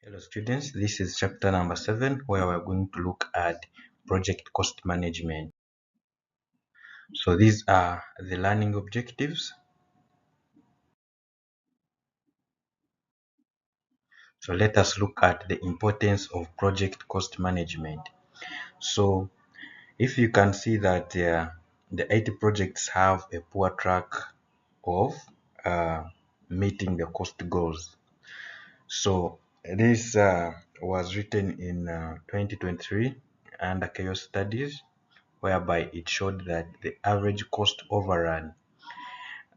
Hello students, this is chapter number 7 where we're going to look at project cost management. So these are the learning objectives. So let us look at the importance of project cost management. So if you can see that the IT projects have a poor track of uh, meeting the cost goals. So this was written in 2023 under chaos studies, whereby it showed that the average cost overrun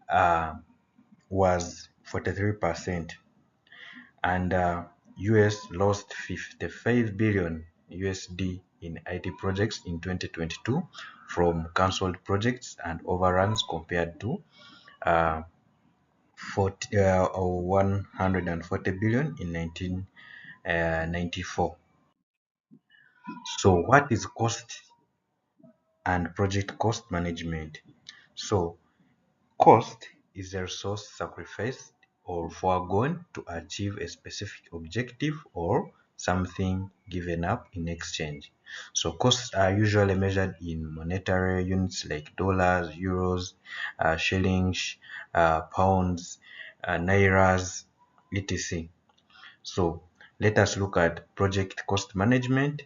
uh, was 43%, and US lost 55 billion USD in IT projects in 2022 from cancelled projects and overruns compared to uh, 140 billion in 1994. So what is cost and project cost management? So cost is a resource sacrificed or foregone to achieve a specific objective or something given up in exchange. So costs are usually measured in monetary units like dollars, euros, shillings, pounds, nairas, etc. So let us look at project cost management.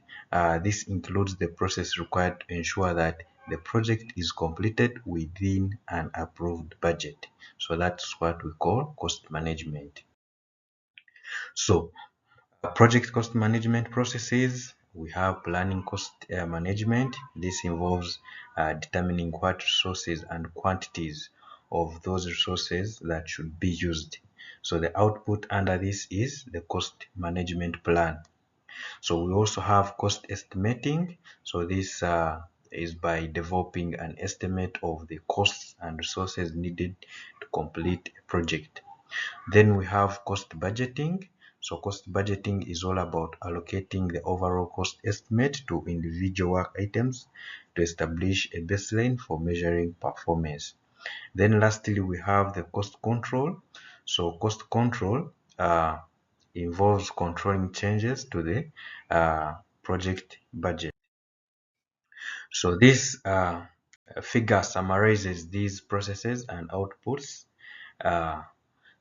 This includes the process required to ensure that the project is completed within an approved budget. So that's what we call cost management. So project cost management processes, we have planning cost management. This involves determining what resources and quantities of those resources that should be used. So the output under this is the cost management plan. So we also have cost estimating. So this is by developing an estimate of the costs and resources needed to complete a project. Then we have cost budgeting. So cost budgeting is all about allocating the overall cost estimate to individual work items to establish a baseline for measuring performance. Then lastly, we have the cost control. So cost control involves controlling changes to the project budget. So this figure summarizes these processes and outputs. Uh,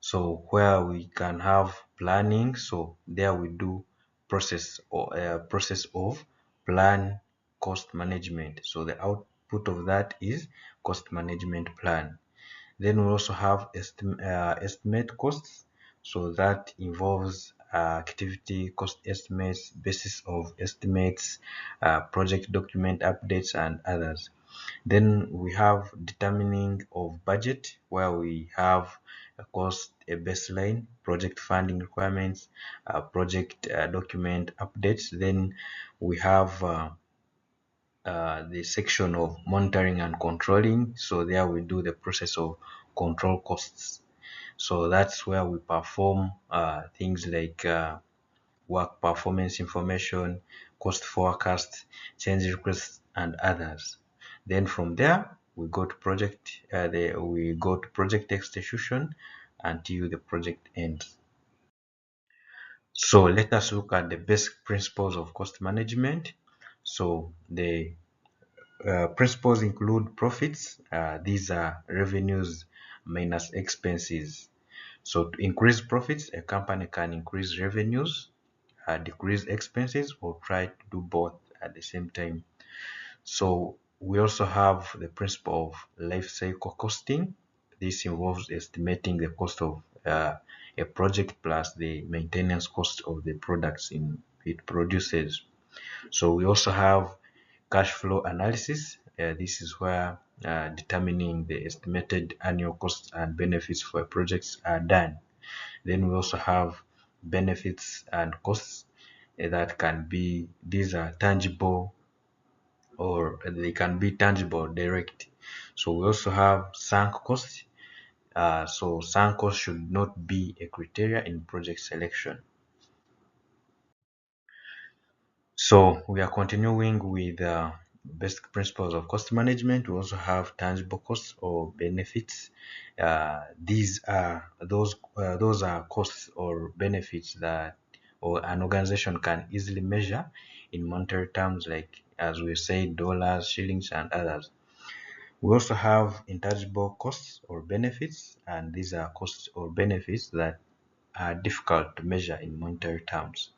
so where we can have planning, so there we do process of plan cost management. So the output of that is cost management plan. Then we also have estimate costs. So that involves activity cost estimates, basis of estimates, project document updates, and others. Then we have determining of budget, where we have a cost, a baseline, project funding requirements, project document updates. Then we have the section of monitoring and controlling. So there we do the process of control costs. So that's where we perform things like work performance information, cost forecast, change requests, and others. Then from there we go to project execution until the project ends. So let us look at the basic principles of cost management. So the principles include profits. These are revenues minus expenses. So to increase profits, a company can increase revenues, decrease expenses, or try to do both at the same time. So we also have the principle of life cycle costing. This involves estimating the cost of a project plus the maintenance cost of the products it produces. So we also have cash flow analysis. This is where determining the estimated annual costs and benefits for projects are done. Then we also have benefits and costs that can be, these are tangible or they can be tangible direct. So we also have sunk costs. So sunk costs should not be a criteria in project selection. So we are continuing with basic principles of cost management. We also have tangible costs or benefits. These are those are costs or benefits that or an organization can easily measure in monetary terms, like as we say, dollars, shillings, and others. We also have intangible costs or benefits, and these are costs or benefits that are difficult to measure in monetary terms.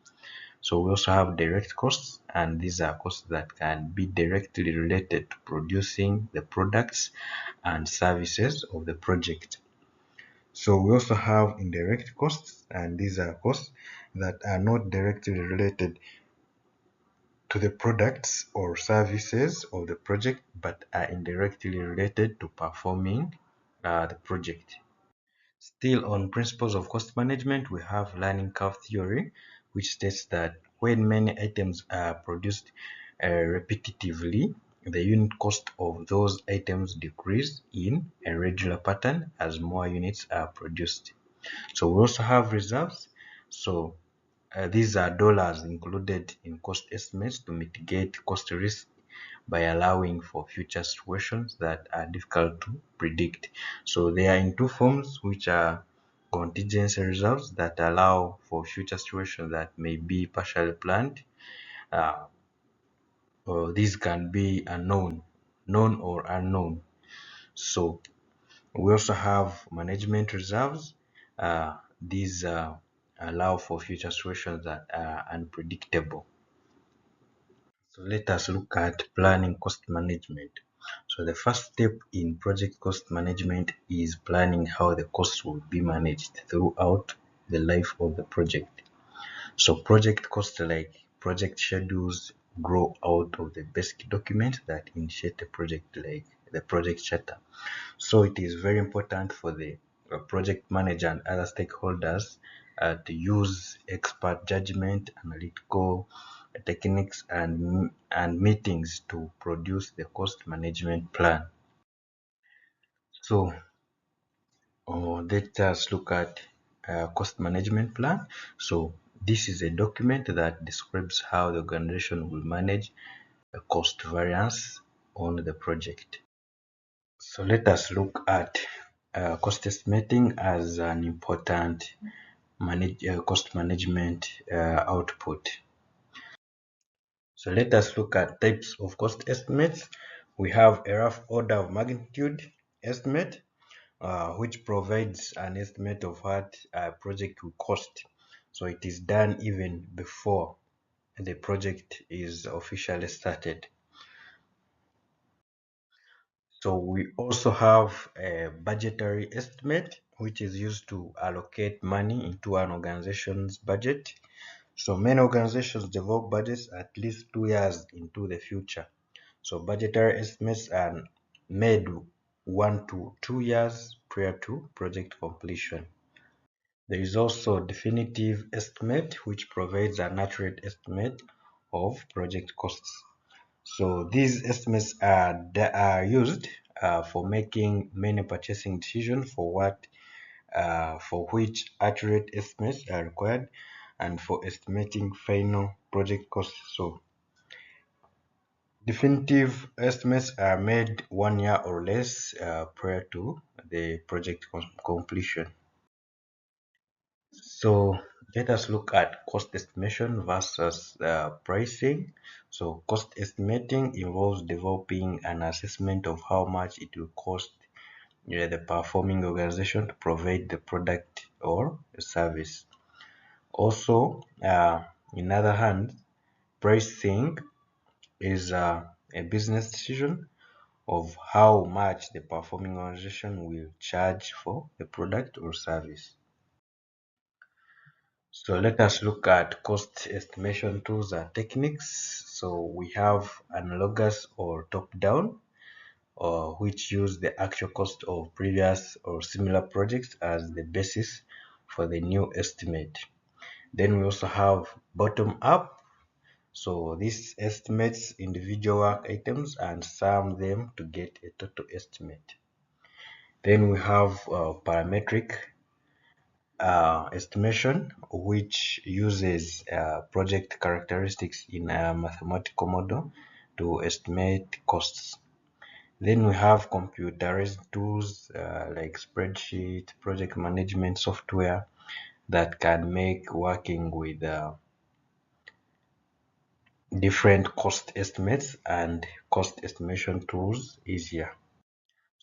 So we also have direct costs, and these are costs that can be directly related to producing the products and services of the project. So we also have indirect costs, and these are costs that are not directly related to the products or services of the project, but are indirectly related to performing the project. Still on principles of cost management, we have learning curve theory, which states that when many items are produced repetitively, the unit cost of those items decrease in a regular pattern as more units are produced. So we also have reserves. So these are dollars included in cost estimates to mitigate cost risk by allowing for future situations that are difficult to predict. So they are in two forms, which are contingency reserves that allow for future situations that may be partially planned, uh, or these can be unknown, known or unknown. So we also have management reserves. These allow for future situations that are unpredictable. So let us look at planning cost management. So the first step in project cost management is planning how the costs will be managed throughout the life of the project. So project costs like project schedules grow out of the basic documents that initiate a project, like the project charter. So it is very important for the project manager and other stakeholders to use expert judgment, analytical techniques, and meetings to produce the cost management plan. So let us look at cost management plan. So this is a document that describes how the organization will manage a cost variance on the project. So let us look at cost estimating as an important cost management output. So let us look at types of cost estimates. We have a rough order of magnitude estimate, which provides an estimate of what a project will cost. So it is done even before the project is officially started. So we also have a budgetary estimate, which is used to allocate money into an organization's budget. So many organizations develop budgets at least 2 years into the future. So budgetary estimates are made 1 to 2 years prior to project completion. There is also definitive estimate, which provides an accurate estimate of project costs. So these estimates are used for making many purchasing decisions for which accurate estimates are required and for estimating final project costs. So definitive estimates are made 1 year or less prior to the project completion. So let us look at cost estimation versus pricing. So cost estimating involves developing an assessment of how much it will cost the performing organization to provide the product or the service. Also, in other hand, pricing is a business decision of how much the performing organization will charge for the product or service. So let us look at cost estimation tools and techniques. So we have analogous or top-down, which use the actual cost of previous or similar projects as the basis for the new estimate. Then we also have bottom-up. So this estimates individual work items and sum them to get a total estimate. Then we have parametric estimation, which uses project characteristics in a mathematical model to estimate costs. Then we have computerized tools like spreadsheet, project management software that can make working with different cost estimates and cost estimation tools easier.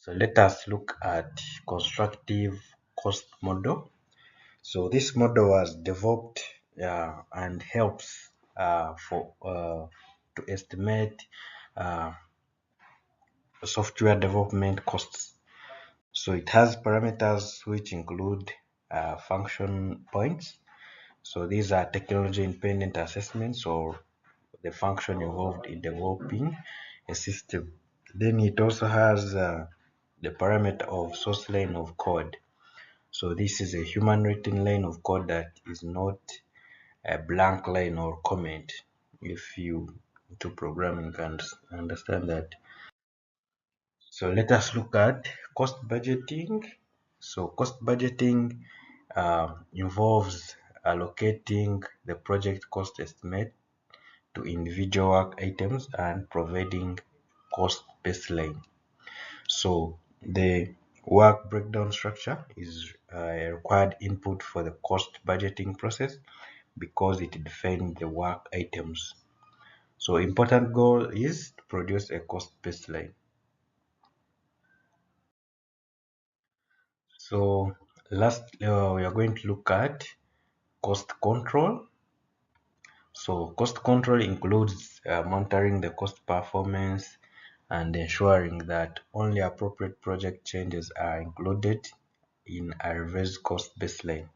So let us look at constructive cost model. So this model was developed and helps for to estimate uh, software development costs. So it has parameters which include function points. So these are technology independent assessments or the function involved in developing a system. Then it also has the parameter of source line of code. So this is a human written line of code that is not a blank line or comment. If you do programming can understand that. So let us look at cost budgeting. So cost budgeting involves allocating the project cost estimate to individual work items and providing cost baseline. So the work breakdown structure is a required input for the cost budgeting process because it defines the work items. So important goal is to produce a cost baseline. So last, we are going to look at cost control. So cost control includes monitoring the cost performance and ensuring that only appropriate project changes are included in a revised cost baseline.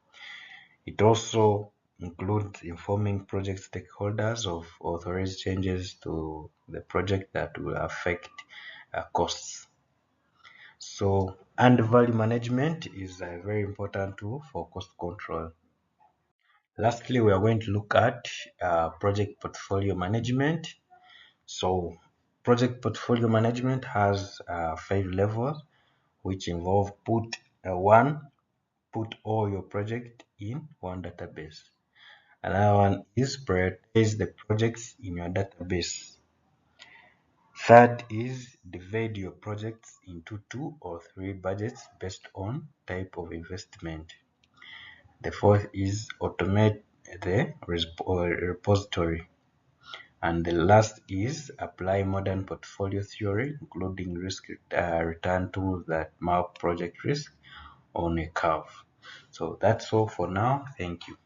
It also includes informing project stakeholders of authorized changes to the project that will affect costs. So, and value management is a very important tool for cost control. Lastly, we are going to look at project portfolio management. So, project portfolio management has 5 levels, which involve put all your project in one database. Another one is prioritize the projects in your database. Third is divide your projects into 2 or 3 budgets based on type of investment. The fourth is automate the repository. And the last is apply modern portfolio theory, including risk return tools that map project risk on a curve. So that's all for now. Thank you.